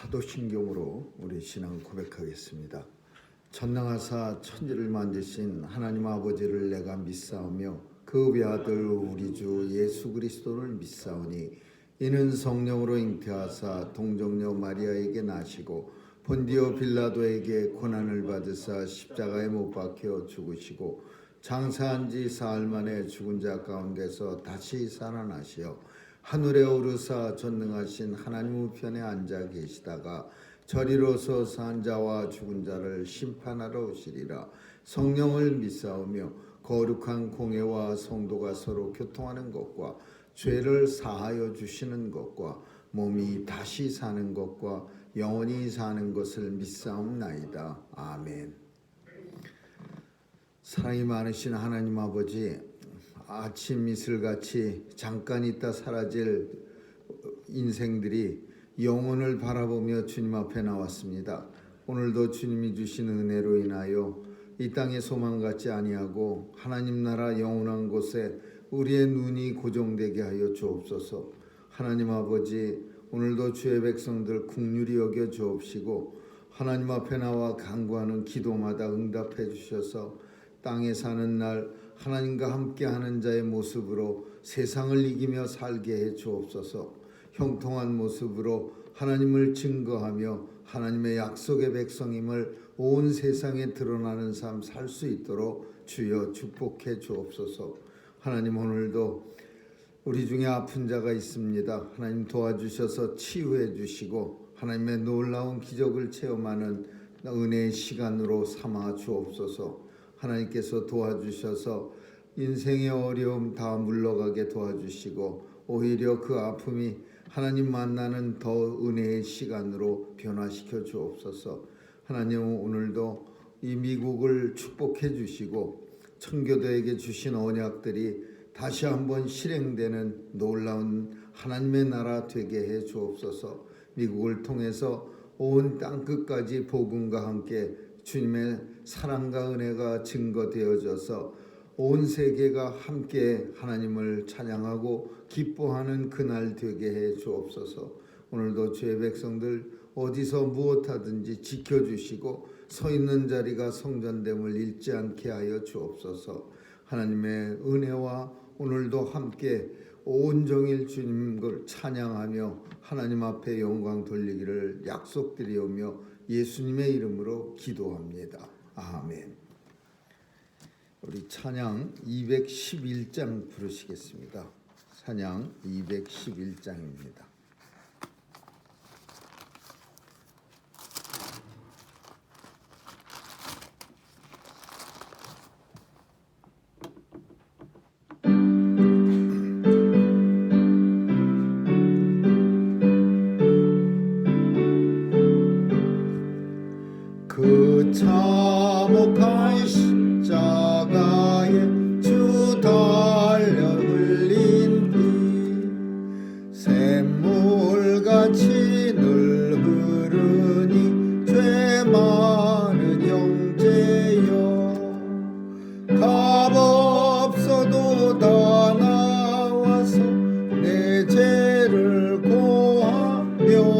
사도신경으로 우리 신앙을 고백하겠습니다. 전능하사 천지를 만드신 하나님 아버지를 내가 믿사오며 그 외아들 우리 주 예수 그리스도를 믿사오니 이는 성령으로 잉태하사 동정녀 마리아에게 나시고 본디오 빌라도에게 고난을 받으사 십자가에 못 박혀 죽으시고 장사한 지 사흘 만에 죽은 자 가운데서 다시 살아나시어 하늘에 오르사 전능하신 하나님 우편에 앉아 계시다가 저리로서 산 자와 죽은 자를 심판하러 오시리라. 성령을 믿사오며 거룩한 공회와 성도가 서로 교통하는 것과 죄를 사하여 주시는 것과 몸이 다시 사는 것과 영원히 사는 것을 믿사옵나이다. 아멘. 사랑이 많으신 하나님 아버지, 아침 이슬같이 잠깐 있다 사라질 인생들이 영혼을 바라보며 주님 앞에 나왔습니다. 오늘도 주님이 주신 은혜로 인하여 이 땅의 소망 같지 아니하고 하나님 나라 영원한 곳에 우리의 눈이 고정되게 하여 주옵소서. 하나님 아버지, 오늘도 주의 백성들 긍휼히 여겨 주옵시고 하나님 앞에 나와 간구하는 기도마다 응답해 주셔서 땅에 사는 날 하나님과 함께하는 자의 모습으로 세상을 이기며 살게 해 주옵소서. 형통한 모습으로 하나님을 증거하며 하나님의 약속의 백성임을 온 세상에 드러나는 삶 살 수 있도록 주여 축복해 주옵소서. 하나님, 오늘도 우리 중에 아픈 자가 있습니다. 하나님 도와주셔서 치유해 주시고 하나님의 놀라운 기적을 체험하는 은혜의 시간으로 삼아 주옵소서. 하나님께서 도와주셔서 인생의 어려움 다 물러가게 도와주시고 오히려 그 아픔이 하나님 만나는 더 은혜의 시간으로 변화시켜 주옵소서. 하나님, 오늘도 이 미국을 축복해 주시고 청교도에게 주신 언약들이 다시 한번 실행되는 놀라운 하나님의 나라 되게 해 주옵소서. 미국을 통해서 온 땅끝까지 복음과 함께 주님의 사랑과 은혜가 증거되어져서 온 세계가 함께 하나님을 찬양하고 기뻐하는 그날 되게 해 주옵소서. 오늘도 주의 백성들 어디서 무엇하든지 지켜주시고 서 있는 자리가 성전됨을 잃지 않게 하여 주옵소서. 하나님의 은혜와 오늘도 함께 온종일 주님을 찬양하며 하나님 앞에 영광 돌리기를 약속드리오며 예수님의 이름으로 기도합니다. 아멘. 우리 찬양 211장 부르시겠습니다. 찬양 211장입니다. 그 참혹한 십자가에 주 달려 흘린 피 샘물같이 늘 흐르니 죄 많은 형제여 값 없어도 다 나와서 내 죄를 고하며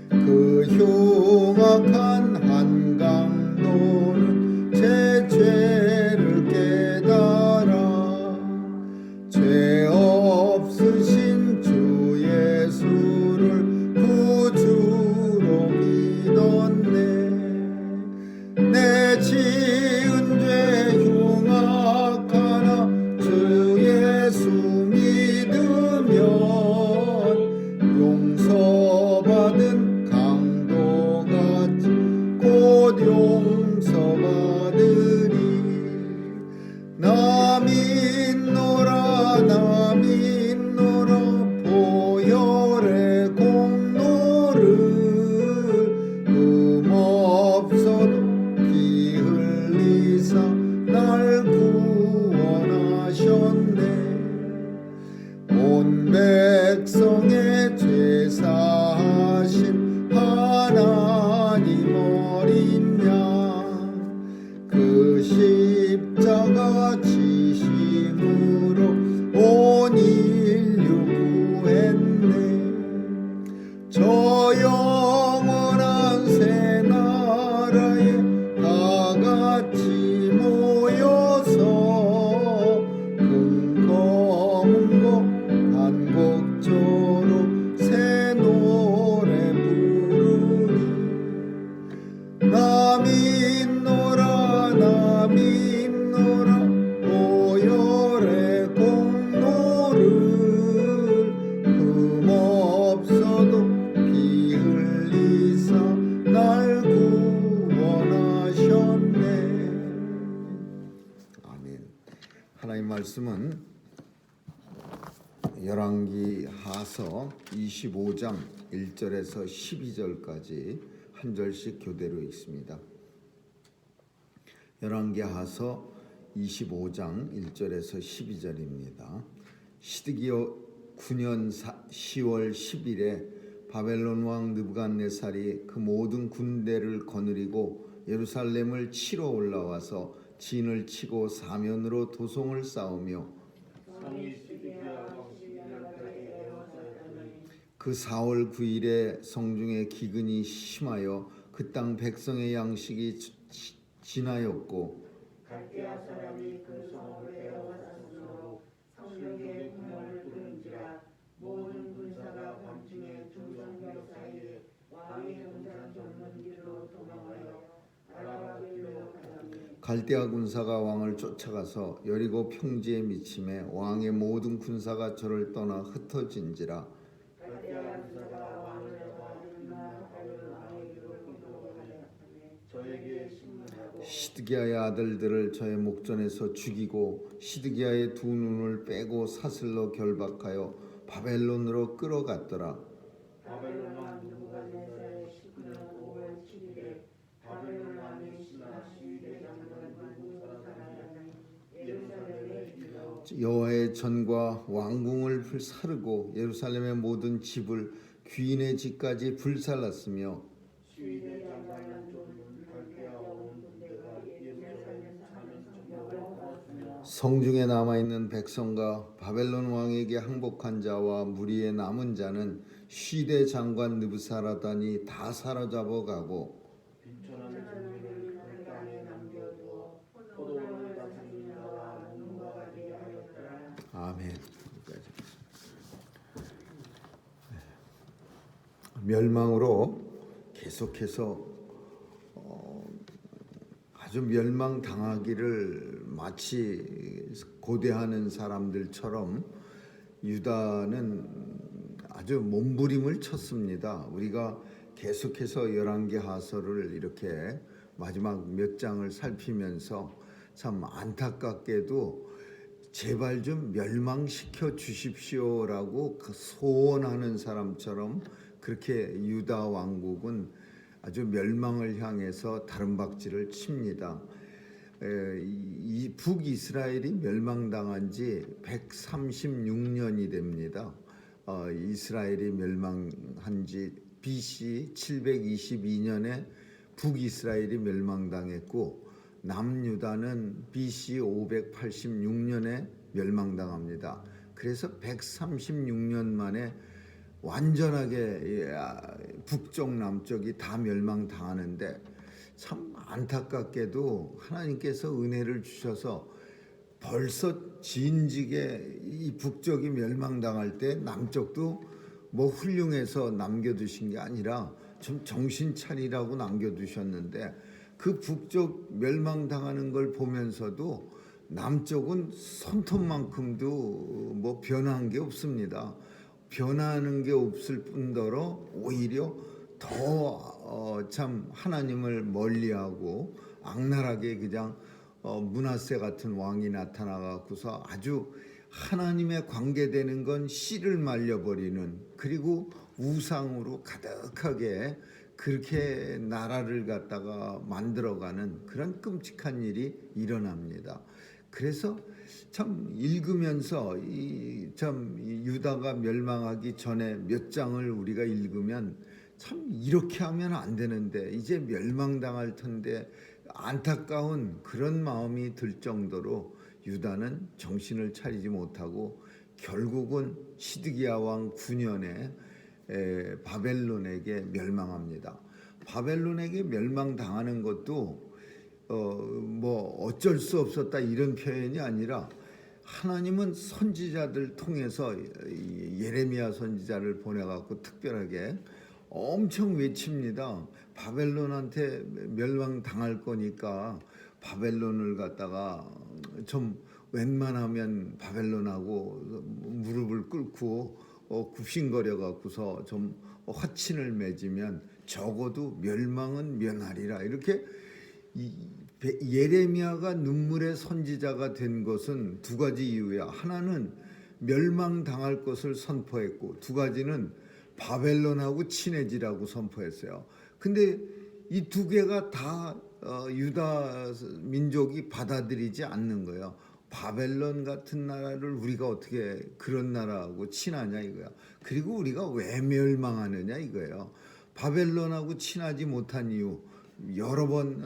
그 흉악한 한강도는 제 죄를 깨달아 죄 없으신 주 예수를 구주로 믿었네. 내 지은 죄 흉악하나 주 예수 믿으면 용서받은 말씀은 열왕기 하서 25장 1절에서 12절까지 한 절씩 교대로 읽습니다. 열왕기 하서 25장 1절에서 12절입니다. 시드기야 9년 10월 10일에 바벨론 왕 느부갓네살이 그 모든 군대를 거느리고 예루살렘을 치러 올라와서 진을 치고 사면으로 도성을 쌓으며 그 4월 9일에 성중에 기근이 심하여 그 땅 백성의 양식이 지나였고 갈대아 사람이 그 성을 에워싸 스스로 성벽에 구멍을 뚫은지라 모든 군사가 밤중에 두 성벽 사이에 왕의 군사 전문 길로 도망하여 아라바 길로 가더니 갈대아 군사가 왕을 쫓아가서 여리고 평지에 미침에 왕의 모든 군사가 저를 떠나 흩어진지라. 갈대아 군사가 왕을 잡아 림나하여 왕에게로 끌고 가려 저에게 신문하고 시드기야의 아들들을 저의 목전에서 죽이고 시드기야의 두 눈을 빼고 사슬로 결박하여 바벨론으로 끌어갔더라. 바벨론 왕 느부갓네살의 19년 5월 7일에 바벨론 왕이 신하 시위대 장관 누부사라단이 예루살렘에 이르러 여호와의 전과 왕궁을 사르고 예루살렘의 모든 집을 귀인의 집까지 불살랐으며 시위대 장관은 좀 갈대아 온 군대가 예루살렘 사면 성벽을 뚫었으며 성중에 남아있는 백성과 바벨론 왕에게 항복한 자와 무리의 남은 자는 시대 장관 느부사라단이 다 사로잡아 가고 빈천하는 장면을 그 땅에 남겨두어 포도원을 다스리는 자와 농부가 되게 하였더라. 아멘. 멸망으로 계속해서 아주 멸망당하기를 마치 고대하는 사람들처럼 유다는 아주 몸부림을 쳤습니다. 우리가 계속해서 열왕기 하서를 이렇게 마지막 몇 장을 살피면서 참 안타깝게도 제발 좀 멸망시켜 주십시오라고 소원하는 사람처럼 그렇게 유다 왕국은 아주 멸망을 향해서 다름박질을 칩니다. 이 북이스라엘이 멸망당한 지 136년이 됩니다. 이스라엘이 멸망한 지 BC 722년에 북이스라엘이 멸망당했고 남유다는 BC 586년에 멸망당합니다. 그래서 136년 만에 완전하게 북쪽 남쪽이 다 멸망당하는데 참 안타깝게도 하나님께서 은혜를 주셔서 벌써 진즉에 이 북쪽이 멸망당할 때 남쪽도 뭐 훌륭해서 남겨두신 게 아니라 좀 정신 차리라고 남겨두셨는데 그 북쪽 멸망당하는 걸 보면서도 남쪽은 손톱만큼도 뭐 변한 게 없습니다. 변하는 게 없을 뿐더러 오히려 더 참 하나님을 멀리하고 악랄하게 그냥 므낫세 같은 왕이 나타나갖고서 아주 하나님의 관계되는 건 씨를 말려버리는 그리고 우상으로 가득하게 그렇게 나라를 갖다가 만들어가는 그런 끔찍한 일이 일어납니다. 그래서 참 읽으면서 참 유다가 멸망하기 전에 몇 장을 우리가 읽으면 참 이렇게 하면 안 되는데 이제 멸망당할 텐데 안타까운 그런 마음이 들 정도로 유다는 정신을 차리지 못하고 결국은 시드기야 왕 9년에 바벨론에게 멸망합니다. 바벨론에게 멸망당하는 것도 뭐 어쩔 수 없었다 이런 표현이 아니라 하나님은 선지자들 통해서 예레미야 선지자를 보내갖고 특별하게 엄청 외칩니다. 바벨론한테 멸망당할 거니까 바벨론을 갖다가 좀 웬만하면 바벨론하고 무릎을 꿇고 굽신거려 갖고서 좀 화친을 맺으면 적어도 멸망은 면하리라 이렇게 예레미야가 눈물의 선지자가 된 것은 두 가지 이유야. 하나는 멸망당할 것을 선포했고, 두 가지는 바벨론하고 친해지라고 선포했어요. 근데 이 두 개가 다 유다 민족이 받아들이지 않는 거예요. 바벨론 같은 나라를 우리가 어떻게 그런 나라하고 친하냐 이거야. 그리고 우리가 왜 멸망하느냐 이거예요. 바벨론하고 친하지 못한 이유 여러 번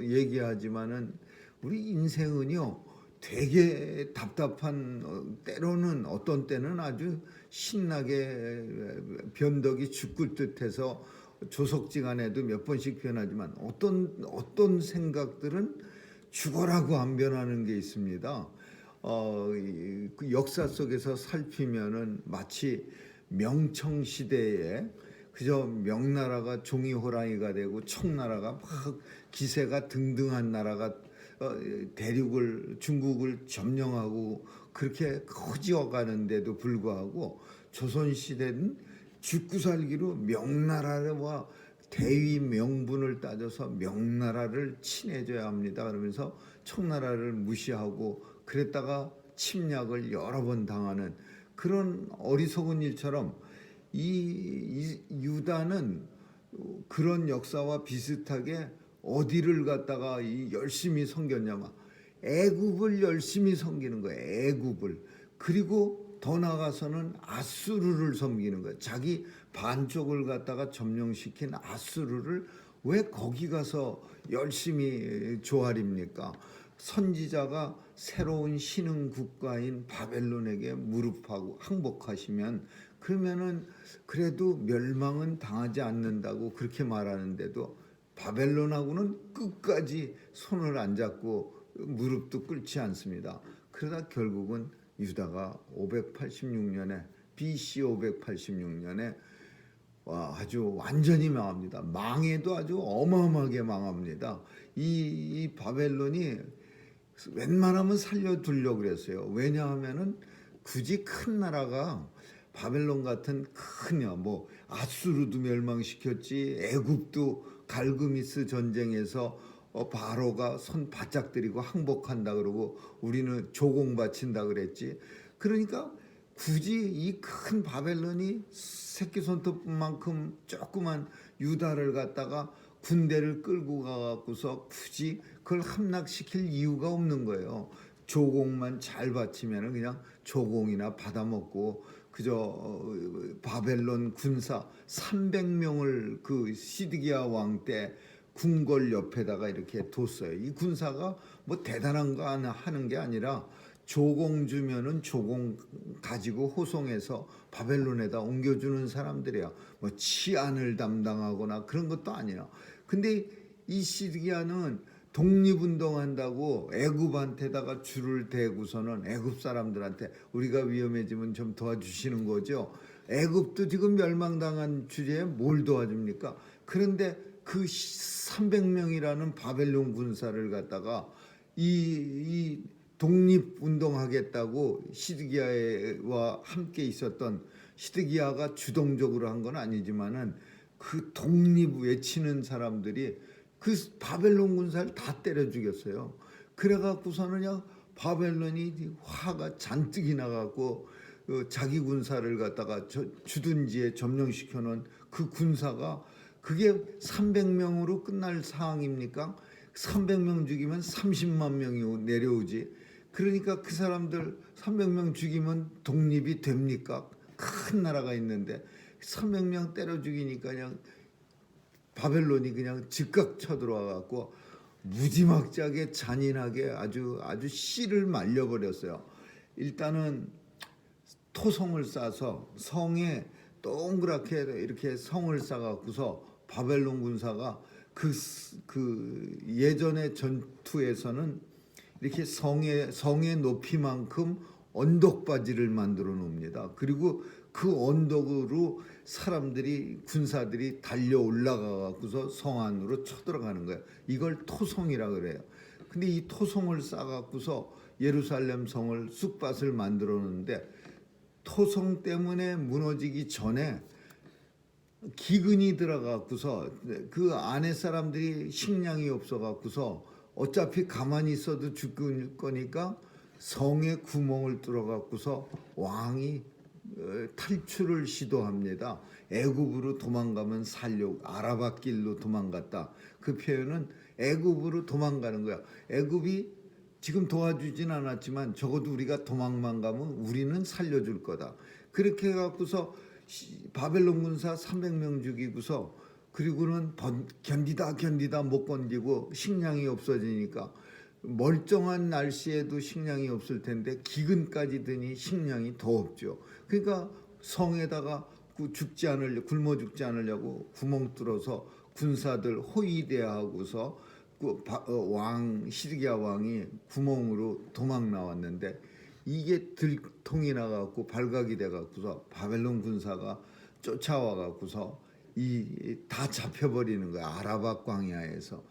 얘기하지만은 우리 인생은요 되게 답답한, 때로는 어떤 때는 아주 신나게 변덕이 죽을 듯해서 조석지간에도 몇 번씩 변하지만 어떤 생각들은 죽어라고 안 변하는 게 있습니다. 그 역사 속에서 살피면은 마치 명청 시대에 그저 명나라가 종이 호랑이가 되고 청나라가 막 기세가 등등한 나라가 대륙을 중국을 점령하고 그렇게 커지어가는데도 불구하고 조선 시대는 죽고 살기로 명나라와 대위 명분을 따져서 명나라를 친해져야 합니다. 그러면서 청나라를 무시하고 그랬다가 침략을 여러 번 당하는 그런 어리석은 일처럼 이 유다는 그런 역사와 비슷하게 어디를 갖다가 열심히 섬겼냐면 애굽을 열심히 섬기는 거예요. 애굽을. 그리고 더 나아가서는 아수르를 섬기는 거예요. 자기 반쪽을 갖다가 점령시킨 아수르를 왜 거기 가서 열심히 조아립니까? 선지자가 새로운 신흥 국가인 바벨론에게 무릎하고 항복하시면 그러면은 그래도 멸망은 당하지 않는다고 그렇게 말하는데도 바벨론하고는 끝까지 손을 안 잡고 무릎도 꿇지 않습니다. 그러다 결국은 유다가 586년에 BC 586년에 아주 완전히 망합니다. 망해도 아주 어마어마하게 망합니다. 이 바벨론이 웬만하면 살려두려고 그랬어요. 왜냐하면은 굳이 큰 나라가 바벨론 같은 큰 뭐 아수르도 멸망시켰지, 애굽도 갈그미스 전쟁에서 바로가 손 바짝 들이고 항복한다 그러고 우리는 조공 바친다 그랬지. 그러니까 굳이 이 큰 바벨론이 새끼 손톱만큼 조그만 유다를 갖다가 군대를 끌고 가갖고서 굳이 그걸 함락시킬 이유가 없는 거예요. 조공만 잘 바치면 그냥 조공이나 받아먹고 그저 바벨론 군사 300명을 그 시드기야 왕 때 궁궐 옆에다가 이렇게 뒀어요. 이 군사가 뭐 대단한 거 하는 게 아니라 조공 주면은 조공 가지고 호송해서 바벨론에다 옮겨주는 사람들이야. 뭐 치안을 담당하거나 그런 것도 아니야. 근데 이 시드기야는 독립운동한다고 애굽한테다가 줄을 대고서는 애굽 사람들한테 우리가 위험해지면 좀 도와주시는 거죠. 애굽도 지금 멸망당한 주제에 뭘 도와줍니까? 그런데 그 300명이라는 바벨론 군사를 갖다가 이 독립운동하겠다고 시드기야와 함께 있었던 시드기야가 주동적으로 한 건 아니지만은 그 독립 외치는 사람들이 그 바벨론 군사를 다 때려 죽였어요. 그래갖고서는 그냥 바벨론이 화가 잔뜩이 나갖고 자기 군사를 갖다가 주둔지에 점령시켜놓은 그 군사가 그게 300명으로 끝날 상황입니까? 300명 죽이면 30만 명이 내려오지. 그러니까 그 사람들 300명 죽이면 독립이 됩니까? 큰 나라가 있는데 300명 때려 죽이니까 그냥 바벨론이 그냥 즉각 쳐들어와 갖고 무지막지하게 잔인하게 아주 씨를 말려버렸어요. 일단은 토성을 싸서 성에 동그랗게 이렇게 성을 싸갖고서 바벨론 군사가 그 예전의 전투에서는 이렇게 성의 높이만큼 언덕바지를 만들어 놓습니다. 그리고 그 언덕으로 군사들이 달려 올라가 갖고서 성 안으로 쳐들어가는 거예요. 이걸 토성이라 그래요. 근데 이 토성을 쌓아 갖고서 예루살렘 성을 쑥밭을 만들어 놓는데 토성 때문에 무너지기 전에 기근이 들어가고서 그 안에 사람들이 식량이 없어갖고서 어차피 가만히 있어도 죽을 거니까 성에 구멍을 뚫어갖고서 왕이 탈출을 시도합니다. 애굽으로 도망가면 살려고 아라바 길로 도망갔다. 그 표현은 애굽으로 도망가는 거야. 애굽이 지금 도와주진 않았지만 적어도 우리가 도망만 가면 우리는 살려줄 거다. 그렇게 해갖고서 바벨론 군사 300명 죽이고서 그리고는 견디다 못 견디고 식량이 없어지니까 멀쩡한 날씨에도 식량이 없을 텐데 기근까지 드니 식량이 더 없죠. 그러니까 성에다가 굶어 죽지 않으려고 구멍 뚫어서 군사들 호위대하고서 시드기야 왕이 구멍으로 도망 나왔는데 이게 들통이 나갖고 발각이 돼갖고서 바벨론 군사가 쫓아와갖고서 다 잡혀버리는 거야. 아라바 광야에서.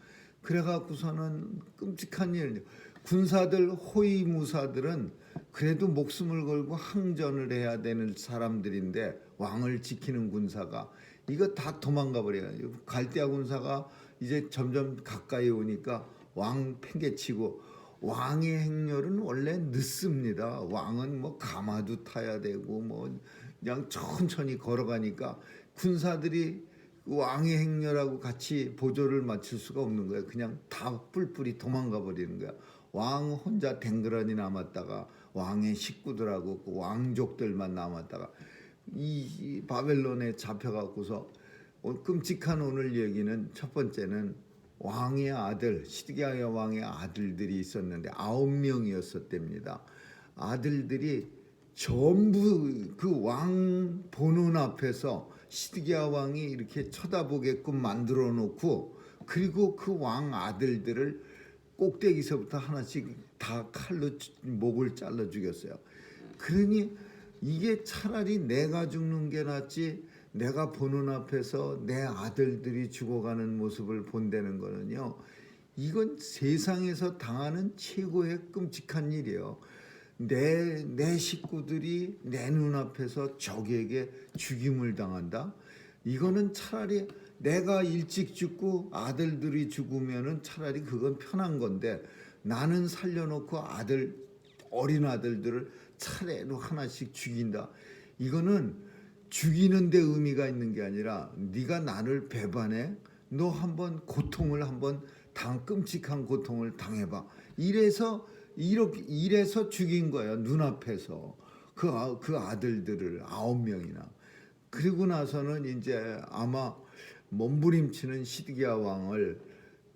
그래갖고서는 끔찍한 일. 군사들 호위무사들은 그래도 목숨을 걸고 항전을 해야 되는 사람들인데 왕을 지키는 군사가 이거 다 도망가 버려요. 갈대아 군사가 이제 점점 가까이 오니까 왕 팽개치고 왕의 행렬은 원래 늦습니다. 왕은 뭐 가마도 타야 되고 뭐 그냥 천천히 걸어가니까 군사들이 왕의 행렬하고 같이 보조를 맞출 수가 없는 거예요. 그냥 다 뿔뿔이 도망가 버리는 거야. 왕 혼자 댕그러니 남았다가 왕의 식구들하고 그 왕족들만 남았다가 이 바벨론에 잡혀갖고서 끔찍한 오늘 얘기는 첫 번째는 왕의 아들 시드기야 왕의 아들들이 있었는데 9명이었었답니다. 아들들이 전부 그 왕 보는 앞에서 시드기야 왕이 이렇게 쳐다보게끔 만들어 놓고 그리고 그 왕 아들들을 꼭대기서부터 하나씩 다 칼로 목을 잘라 죽였어요. 그러니 이게 차라리 내가 죽는 게 낫지 내가 보는 앞에서 내 아들들이 죽어가는 모습을 본다는 거는요. 이건 세상에서 당하는 최고의 끔찍한 일이에요. 내 식구들이 내 눈앞에서 적에게 죽임을 당한다. 이거는 차라리 내가 일찍 죽고 아들들이 죽으면은 차라리 그건 편한 건데 나는 살려놓고 어린 아들들을 차례로 하나씩 죽인다. 이거는 죽이는 데 의미가 있는 게 아니라 네가 나를 배반해. 너 한번 고통을 한번 끔찍한 고통을 당해봐. 이래서 죽인 거예요. 눈앞에서 그 아들들을 9명이나. 그리고 나서는 이제 아마 몸부림치는 시드기야 왕을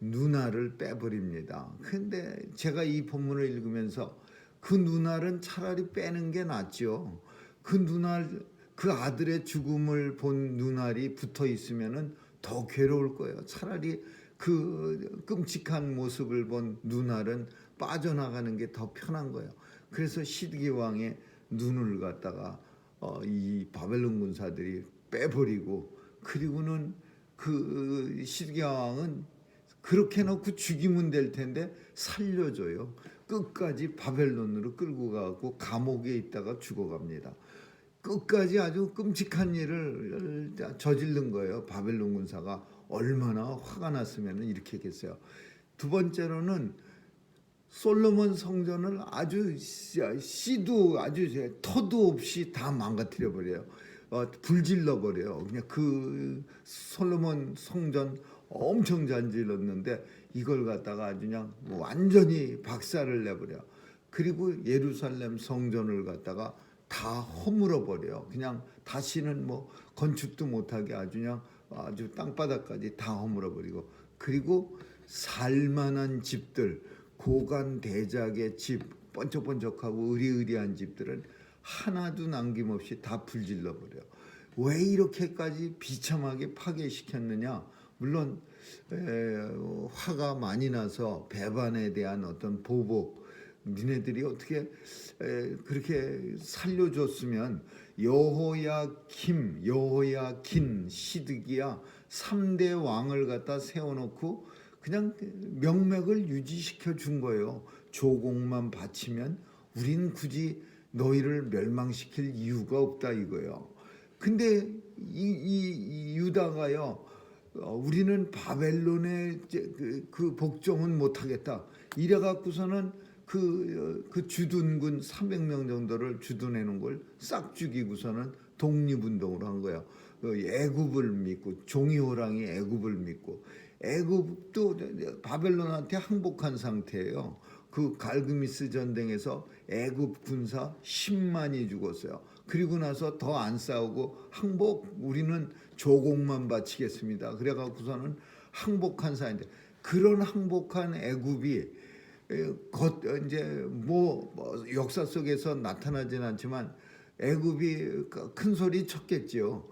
누나를 빼버립니다. 근데 제가 이 본문을 읽으면서 그 누나는 차라리 빼는 게 낫죠. 그 아들의 죽음을 본 누나리 붙어 있으면은 더 괴로울 거예요. 차라리 그 끔찍한 모습을 본 누나는 빠져나가는 게 더 편한 거예요. 그래서 시드기 왕의 눈을 갖다가 이 바벨론 군사들이 빼버리고 그리고는 그 시드기야 왕은 그렇게 놓고 죽이면 될 텐데 살려줘요. 끝까지 바벨론으로 끌고 가고 감옥에 있다가 죽어갑니다. 끝까지 아주 끔찍한 일을 저지른 거예요. 바벨론 군사가 얼마나 화가 났으면 이렇게 했겠어요. 두 번째로는 솔로몬 성전을 아주 씨도 아주 터도 없이 다 망가뜨려 버려요. 불질러 버려요. 그냥 그 솔로몬 성전 엄청 잘 질렀는데 이걸 갖다가 아주 그냥 완전히 박살을 내버려. 그리고 예루살렘 성전을 갖다가 다 허물어 버려요. 그냥 다시는 뭐 건축도 못하게 아주 땅바닥까지 다 허물어 버리고 그리고 살만한 집들 고관 대작의 집 번쩍번쩍하고 으리으리한 집들은 하나도 남김없이 다 불질러 버려. 왜 이렇게까지 비참하게 파괴시켰느냐? 물론 화가 많이 나서 배반에 대한 어떤 보복, 니네들이 어떻게 그렇게 살려줬으면 여호야kim, 여호야긴, 시드기야 3대 왕을 갖다 세워놓고 그냥 명맥을 유지시켜 준 거예요. 조공만 바치면 우린 굳이 너희를 멸망시킬 이유가 없다 이거예요. 근데 이 유다가요, 우리는 바벨론의 그 복종은 못하겠다. 이래 갖고서는 그 주둔군 300명 정도를 주둔해 걸 싹 죽이고서는 독립운동을 한 거예요. 애굽을 믿고, 종이호랑이 애굽을 믿고, 애굽도 바벨론한테 항복한 상태예요. 그 갈그미스 전쟁에서 애굽 군사 10만이 죽었어요. 그리고 나서 더 안 싸우고 항복, 우리는 조공만 바치겠습니다. 그래갖고서는 항복한 사이인데, 그런 항복한 애굽이 이제 뭐 역사 속에서 나타나진 않지만 애굽이 큰 소리 쳤겠지요.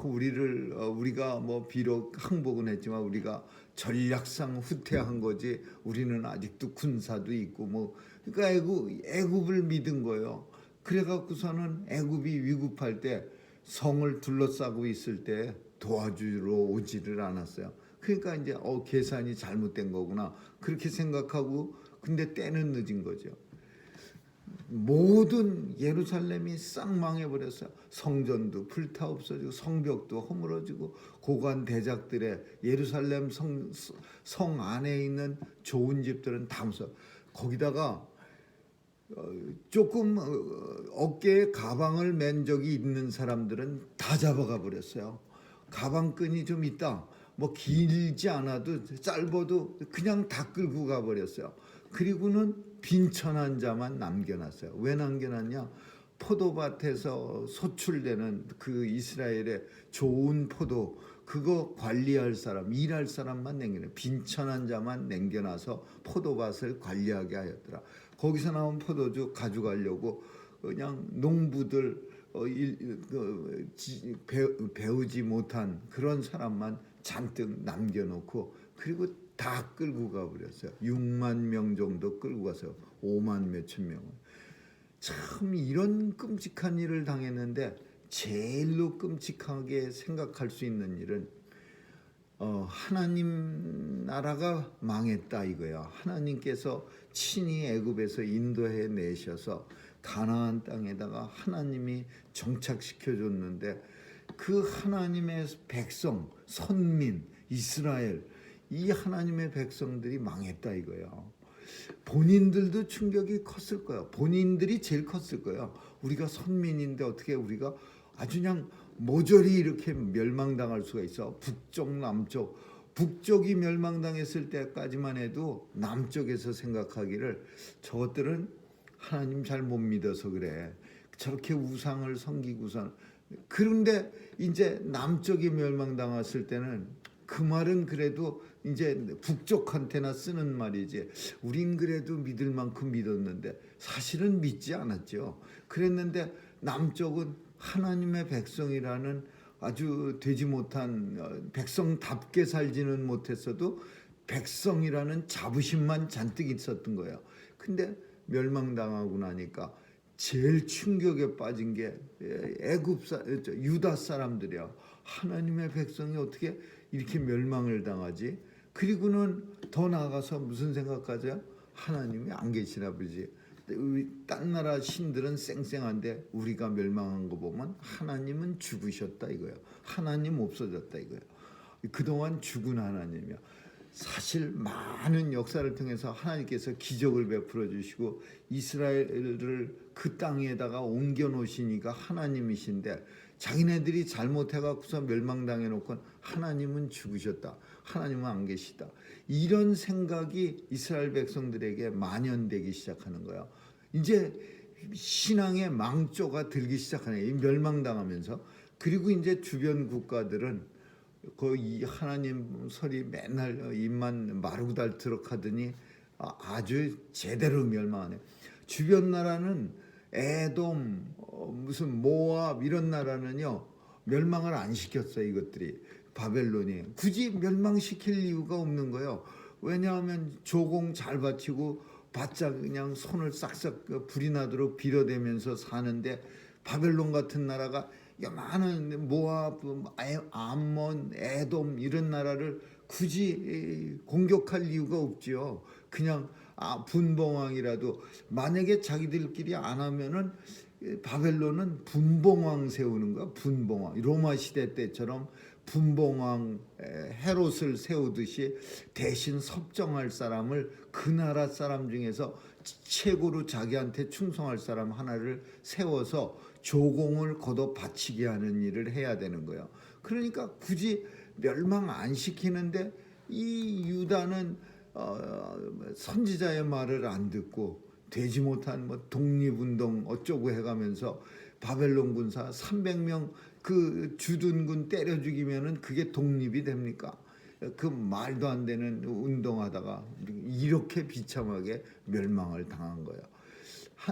우리가 뭐 비록 항복은 했지만 우리가 전략상 후퇴한 거지, 우리는 아직도 군사도 있고 뭐, 그러니까 애굽을 믿은 거예요. 그래갖고서는 애굽이 위급할 때, 성을 둘러싸고 있을 때 도와주러 오지를 않았어요. 그러니까 이제 계산이 잘못된 거구나 그렇게 생각하고, 근데 때는 늦은 거죠. 모든 예루살렘이 싹 망해버렸어요. 성전도 불타 없어지고, 성벽도 허물어지고, 고관 대작들의 예루살렘 성 안에 있는 좋은 집들은 다 무서. 거기다가 조금 어깨에 가방을 맨 적이 있는 사람들은 다 잡아가 버렸어요. 가방끈이 좀 있다, 뭐 길지 않아도 짧아도 그냥 다 끌고 가버렸어요. 그리고는 빈천한 자만 남겨놨어요. 왜 남겨놨냐? 포도밭에서 소출되는 그 이스라엘의 좋은 포도, 그거 관리할 사람, 일할 사람만 남겨놔. 빈천한 자만 남겨놔서 포도밭을 관리하게 하였더라. 거기서 나온 포도주 가져가려고 그냥 농부들, 배우지 못한 그런 사람만 잔뜩 남겨놓고, 그리고 다 끌고 가버렸어요. 6만 명 정도 끌고 가서 5만 몇천 명을. 참 이런 끔찍한 일을 당했는데, 제일로 끔찍하게 생각할 수 있는 일은 하나님 나라가 망했다 이거예요. 하나님께서 친히 애굽에서 인도해 내셔서 가나안 땅에다가 하나님이 정착시켜 줬는데, 그 하나님의 백성, 선민, 이스라엘, 이 하나님의 백성들이 망했다 이거예요. 본인들도 충격이 컸을 거예요. 본인들이 제일 컸을 거예요. 우리가 선민인데 어떻게 우리가 아주 그냥 모조리 이렇게 멸망당할 수가 있어. 북쪽, 남쪽. 북쪽이 멸망당했을 때까지만 해도 남쪽에서 생각하기를, 저것들은 하나님 잘 못 믿어서 그래, 저렇게 우상을 섬기고선. 그런데 이제 남쪽이 멸망당했을 때는 그 말은 그래도 이제 북쪽한테나 쓰는 말이지, 우린 그래도 믿을 만큼 믿었는데 사실은 믿지 않았죠. 그랬는데 남쪽은 하나님의 백성이라는 아주 되지 못한, 백성답게 살지는 못했어도 백성이라는 자부심만 잔뜩 있었던 거예요. 근데 멸망당하고 나니까 제일 충격에 빠진 게 유다 사람들이야. 하나님의 백성이 어떻게 이렇게 멸망을 당하지? 그리고는 더 나아가서 무슨 생각하죠? 하나님이 안 계시나 보지. 딴 나라 신들은 쌩쌩한데 우리가 멸망한 거 보면 하나님은 죽으셨다 이거예요. 하나님 없어졌다 이거예요. 그동안 죽은 하나님이야. 사실 많은 역사를 통해서 하나님께서 기적을 베풀어 주시고 이스라엘을 그 땅에다가 옮겨 놓으시니까 하나님이신데, 자기네들이 잘못해갖고서 멸망당해 놓고 하나님은 죽으셨다, 하나님은 안 계시다, 이런 생각이 이스라엘 백성들에게 만연되기 시작하는 거예요. 이제 신앙의 망조가 들기 시작하네, 멸망당하면서. 그리고 이제 주변 국가들은 이 하나님 설이 맨날 입만 마르고 닳도록 하더니 아주 제대로 멸망하네. 주변 나라는 에돔, 무슨 모압 이런 나라는요 멸망을 안 시켰어요. 이것들이 바벨론이 굳이 멸망시킬 이유가 없는 거예요. 왜냐하면 조공 잘 바치고 바짝 그냥 손을 싹싹 불이 나도록 빌어대면서 사는데, 바벨론 같은 나라가 많은 모압, 암몬, 에돔 이런 나라를 굳이 공격할 이유가 없죠. 그냥 분봉왕이라도 만약에 자기들끼리 안 하면은 바벨론은 분봉왕 세우는 거야. 분봉왕. 로마 시대 때처럼 분봉왕 헤롯을 세우듯이 대신 섭정할 사람을 그 나라 사람 중에서 최고로 자기한테 충성할 사람 하나를 세워서 조공을 거둬 바치게 하는 일을 해야 되는 거예요. 그러니까 굳이 멸망 안 시키는데 이 유다는 선지자의 말을 안 듣고 되지 못한 뭐 독립운동 어쩌고 해가면서 바벨론 군사 300명 그 주둔군 때려 죽이면은 그게 독립이 됩니까? 그 말도 안 되는 운동하다가 이렇게 비참하게 멸망을 당한 거예요.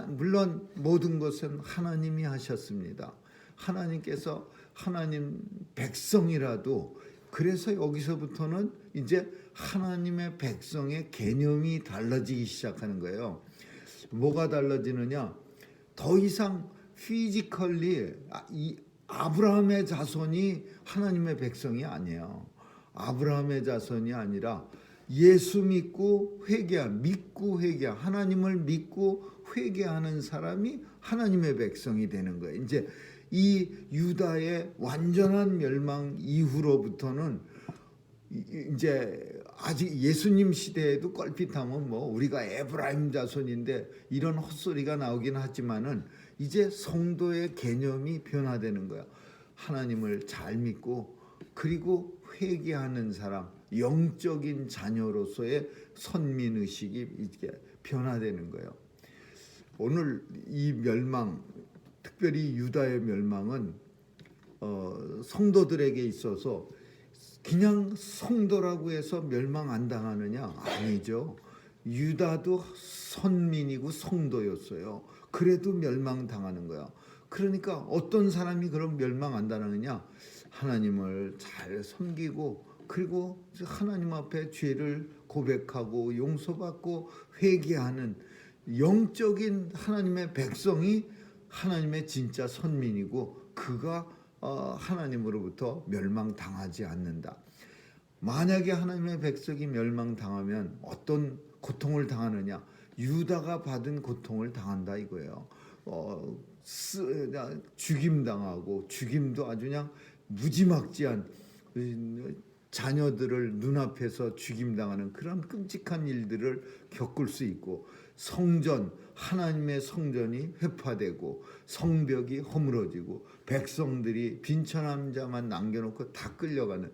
물론 모든 것은 하나님이 하셨습니다. 하나님께서 하나님 백성이라도 그래서 여기서부터는 이제 하나님의 백성의 개념이 달라지기 시작하는 거예요. 뭐가 달라지느냐? 더 이상 피지컬리 이 아브라함의 자손이 하나님의 백성이 아니에요. 아브라함의 자손이 아니라 예수 믿고 하나님을 믿고 회개하는 사람이 하나님의 백성이 되는 거예요. 이제 이 유다의 완전한 멸망 이후로부터는 이제 아직 예수님 시대에도 껄핏하면 뭐 우리가 에브라임 자손인데 이런 헛소리가 나오긴 하지만은 이제 성도의 개념이 변화되는 거야. 하나님을 잘 믿고 그리고 회개하는 사람, 영적인 자녀로서의 선민의식이 이제 변화되는 거예요. 오늘 이 멸망, 특별히 유다의 멸망은 성도들에게 있어서 그냥 성도라고 해서 멸망 안 당하느냐? 아니죠. 유다도 선민이고 성도였어요. 그래도 멸망 당하는 거야. 그러니까 어떤 사람이 그럼 멸망 안 당하느냐? 하나님을 잘 섬기고 그리고 하나님 앞에 죄를 고백하고 용서받고 회개하는 영적인 하나님의 백성이 하나님의 진짜 선민이고 그가 하나님으로부터 멸망당하지 않는다. 만약에 하나님의 백성이 멸망당하면 어떤 고통을 당하느냐? 유다가 받은 고통을 당한다 이거예요. 죽임당하고 죽임도 아주 그냥 무지막지한 자녀들을 눈앞에서 죽임당하는 그런 끔찍한 일들을 겪을 수 있고 성전, 하나님의 성전이 회파되고 성벽이 허물어지고 백성들이 빈천한 자만 남겨놓고 다 끌려가는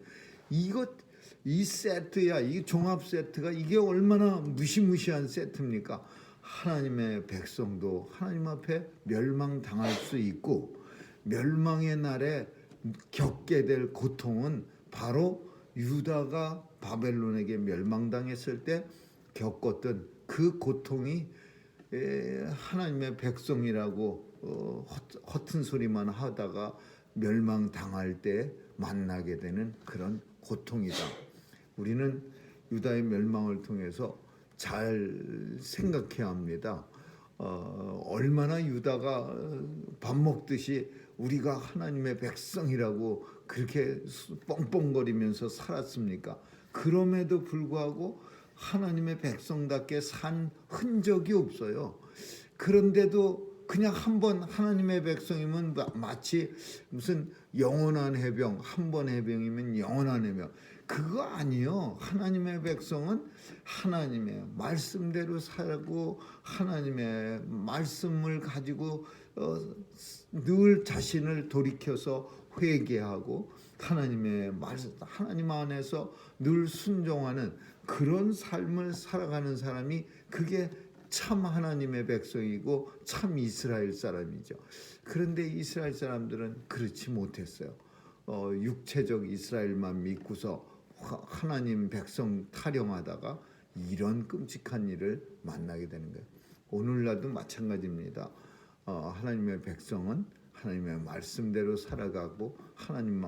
이 세트야. 이 종합 세트가 이게 얼마나 무시무시한 세트입니까? 하나님의 백성도 하나님 앞에 멸망당할 수 있고 멸망의 날에 겪게 될 고통은 바로 유다가 바벨론에게 멸망당했을 때 겪었던 그 고통이 하나님의 백성이라고 허튼 소리만 하다가 멸망당할 때 만나게 되는 그런 고통이다. 우리는 유다의 멸망을 통해서 잘 생각해야 합니다. 얼마나 유다가 밥 먹듯이 우리가 하나님의 백성이라고 그렇게 뻥뻥거리면서 살았습니까? 그럼에도 불구하고 하나님의 백성답게 산 흔적이 없어요. 그런데도 그냥 한번 하나님의 백성이면 마치 무슨 영원한 해병, 한 번 해병이면 영원한 해병. 그거 아니요. 하나님의 백성은 하나님의 말씀대로 살고 하나님의 말씀을 가지고 늘 자신을 돌이켜서 회개하고 하나님 안에서 늘 순종하는 그런 삶을 살아가는 사람이 그게 참 하나님의 백성이고 참 이스라엘 사람이죠. 그런데 이스라엘 사람들은 그렇지 못했어요. 육체적 이스라엘만 믿고서 하나님 백성 타령하다가 이런 끔찍한 일을 만나게 되는 거예요. 오늘날도 마찬가지입니다. 하나님의 백성은 하나님의 말씀대로 살아가고 하나님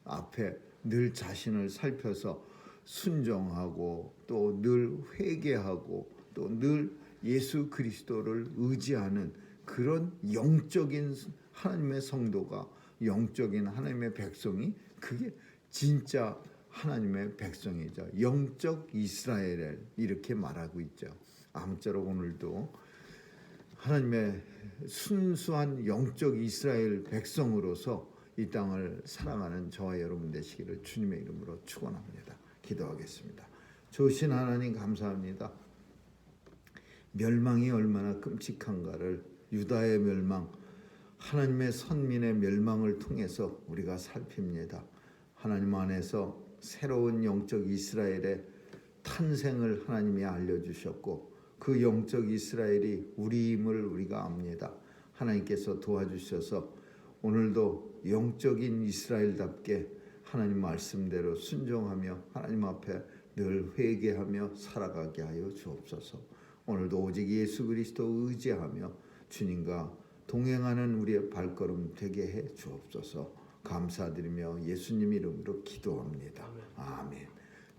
앞에 늘 자신을 살펴서 순종하고 또 늘 회개하고 또 늘 예수 그리스도를 의지하는 그런 영적인 하나님의 성도가 영적인 하나님의 백성이 그게 진짜 하나님의 백성이죠. 영적 이스라엘 이렇게 말하고 있죠. 아무쪼록 오늘도 하나님의 순수한 영적 이스라엘 백성으로서 이 땅을 살아가는 저와 여러분 되시기를 주님의 이름으로 축원합니다. 기도하겠습니다. 좋으신 하나님 감사합니다. 멸망이 얼마나 끔찍한가를, 유다의 멸망, 하나님의 선민의 멸망을 통해서 우리가 살핍니다. 하나님 안에서 새로운 영적 이스라엘의 탄생을 하나님이 알려주셨고 그 영적 이스라엘이 우리임을 우리가 압니다. 하나님께서 도와주셔서 오늘도 영적인 이스라엘답게 하나님 말씀대로 순종하며 하나님 앞에 늘 회개하며 살아가게 하여 주옵소서. 오늘도 오직 예수 그리스도 의지하며 주님과 동행하는 우리의 발걸음 되게 해 주옵소서. 감사드리며 예수님 이름으로 기도합니다. 아멘.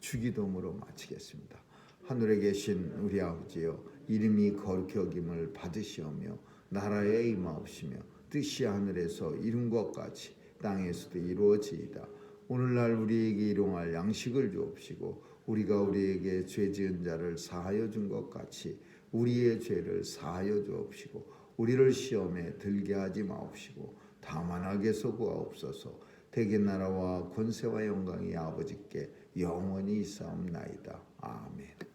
주기도문으로 마치겠습니다. 하늘에 계신 우리 아버지여, 이름이 거룩히 여김을 받으시오며 나라에 임하옵시며 뜻이 하늘에서 이룬 것 같이 땅에서도 이루어지이다. 오늘날 우리에게 일용할 양식을 주옵시고 우리가 우리에게 죄 지은 자를 사하여 준 것 같이 우리의 죄를 사하여 주옵시고 우리를 시험에 들게 하지 마옵시고 다만 악에서 구하옵소서. 대개 나라와 권세와 영광이 아버지께 영원히 있사옵나이다. 아멘.